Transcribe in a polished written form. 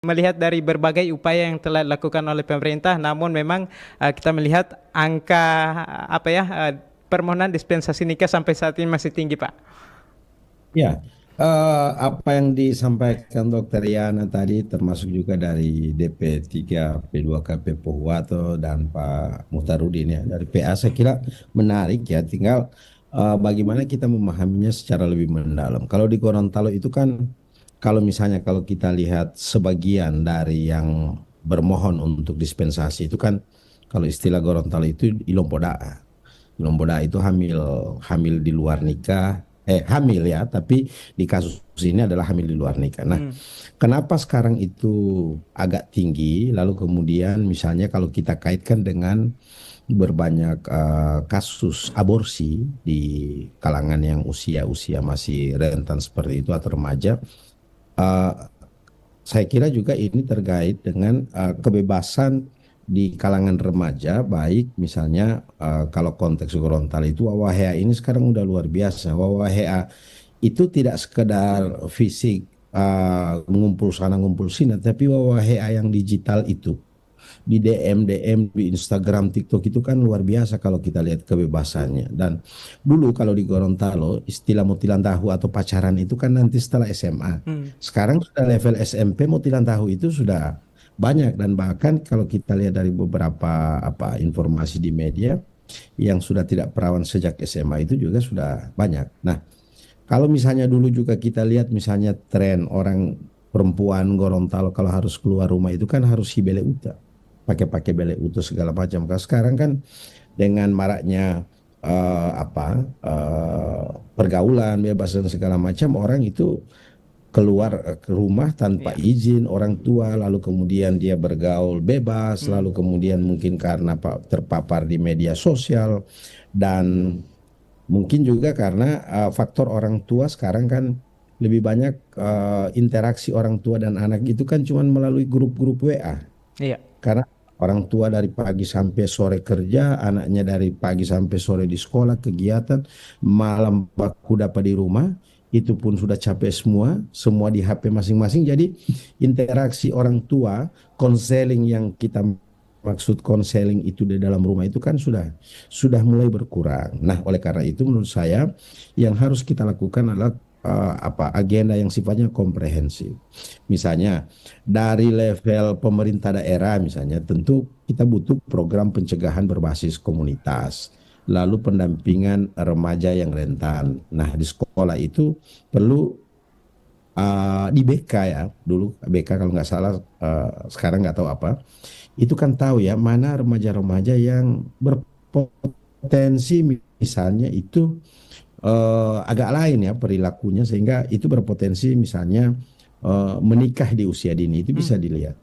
Melihat dari berbagai upaya yang telah dilakukan oleh pemerintah, namun memang kita melihat angka apa ya permohonan dispensasi nikah sampai saat ini masih tinggi, Pak. Ya, apa yang disampaikan Dokter Yana tadi termasuk juga dari DP3 P2KP Pohuwato dan Pak Muhtarudin ya dari PA saya kira menarik ya, tinggal bagaimana kita memahaminya secara lebih mendalam. Kalau di Gorontalo itu kan kalau misalnya kalau kita lihat sebagian dari yang bermohon untuk dispensasi itu kan kalau istilah Gorontalo itu ilompoda. Lomboda itu hamil hamil di luar nikah, hamil ya, tapi di kasus ini adalah hamil di luar nikah. Nah, Hmm. kenapa sekarang itu agak tinggi? Lalu kemudian misalnya kalau kita kaitkan dengan berbanyak kasus aborsi di kalangan yang usia-usia masih rentan seperti itu atau remaja, eh, saya kira juga ini terkait dengan kebebasan di kalangan remaja, baik misalnya kalau konteks Gorontalo itu Wawahea ini sekarang udah luar biasa. Wawahea itu tidak sekedar fisik ngumpul sana ngumpul sini, tapi Wawahea yang digital itu di DM di Instagram TikTok itu kan luar biasa kalau kita lihat kebebasannya. Dan dulu kalau di Gorontalo istilah mutilan tahu atau pacaran itu kan nanti setelah SMA. Hmm. Sekarang sudah level SMP, mutilan tahu itu sudah banyak, dan bahkan kalau kita lihat dari beberapa informasi di media yang sudah tidak perawan sejak SMA itu juga sudah banyak. Nah, kalau misalnya dulu juga kita lihat misalnya tren orang perempuan Gorontalo kalau harus keluar rumah itu kan harus hibele uta, pakai-pakai bele uta segala macam. Kalau sekarang kan dengan maraknya pergaulan bebas dan segala macam, orang itu keluar ke rumah tanpa Iya. izin orang tua, lalu kemudian dia bergaul bebas, Hmm. lalu kemudian mungkin karena terpapar di media sosial, dan mungkin juga karena faktor orang tua sekarang kan lebih banyak interaksi orang tua dan anak itu kan cuman melalui grup-grup WA. Iya. Karena orang tua dari pagi sampai sore kerja, anaknya dari pagi sampai sore di sekolah kegiatan, malam baku dapat di rumah, itu pun sudah capek semua, semua di HP masing-masing. Jadi interaksi orang tua, konseling yang kita maksud konseling itu di dalam rumah itu kan sudah mulai berkurang. Nah, oleh karena itu menurut saya yang harus kita lakukan adalah agenda yang sifatnya komprehensif. Misalnya dari level pemerintah daerah misalnya tentu kita butuh program pencegahan berbasis komunitas, lalu pendampingan remaja yang rentan. Nah, di sekolah itu perlu di BK ya, dulu BK kalau nggak salah, sekarang nggak tahu apa, itu kan tahu ya mana remaja-remaja yang berpotensi misalnya itu agak lain ya perilakunya, sehingga itu berpotensi misalnya menikah di usia dini itu Hmm. bisa dilihat.